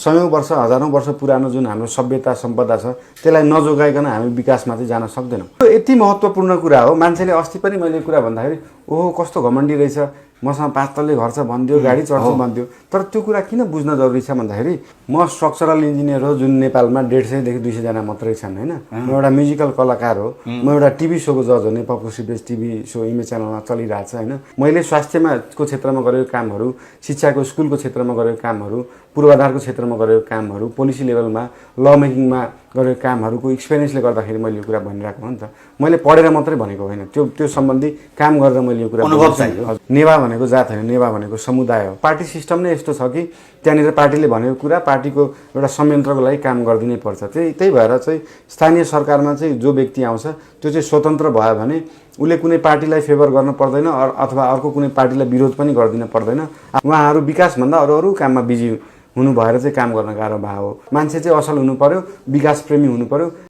सयौं वर्ष हजारौं वर्ष पुरानो जुन हाम्रो सभ्यता सम्पदा छ त्यसलाई नजोगाइकन हामी विकासमा चाहिँ जान सक्दैनौँ। यो यति महत्त्वपूर्ण कुरा हो। मान्छेले अस्ति पनि मैले कुरा भन्दाखेरि ओहो कस्तो घमण्डी रहेछ, मसँग 5 तल्ले घर छ भन्थ्यो, गाडी चढ्छु भन्थ्यो। तर त्यो कुरा किन बुझ्न जरुरी छ भन्दाखेरि म स्ट्रक्चरल इन्जिनियर हो जुन नेपालमा 150 देखि 200 जना मात्रै छन् हैन। म एउटा म्युजिकल कलाकार हो, म एउटा टिभी शोको जज हो, नेपाल पुसिबेस टिभी शो इमेज च्यानलमा चलिरहेछ हैन। मैले स्वास्थ्यमा को क्षेत्रमा गरेको कामहरू, शिक्षाको स्कुलको क्षेत्रमा गरेको कामहरू, पूर्वाधारको क्षेत्रमा गरेको कामहरू, पोलिसी लेभलमा ल मेकिङमा गरेको कामहरूको एक्सपिरियन्सले गर्दाखेरि मैले यो कुरा भनिरहेको हो नि त। मैले पढेर मात्रै भनेको होइन, त्यो सम्बन्धी काम गरेर मैले यो कुरा अनुभव चाहियो। नेवा भनेको जात होइन, नेवा भनेको समुदाय हो। पार्टी सिस्टम नै यस्तो छ कि त्यहाँनिर पार्टीले भनेको कुरा पार्टीको एउटा संयन्त्रको लागि काम गरिदिनै पर्छ। त्यही भएर चाहिँ स्थानीय सरकारमा चाहिँ जो व्यक्ति आउँछ त्यो चाहिँ स्वतन्त्र भयो भने उसले कुनै पार्टीलाई फेभर गर्न पर्दैन अथवा अर्को कुनै पार्टीलाई विरोध पनि गरिदिन पर्दैन। उहाँहरू विकासभन्दा अरू काममा बिजी हुनु भएर चाहिँ काम गर्न गाह्रो भयो। मान्छे चाहिँ असल हुनु पर्यो, विकास प्रेमी हुनु पर्यो।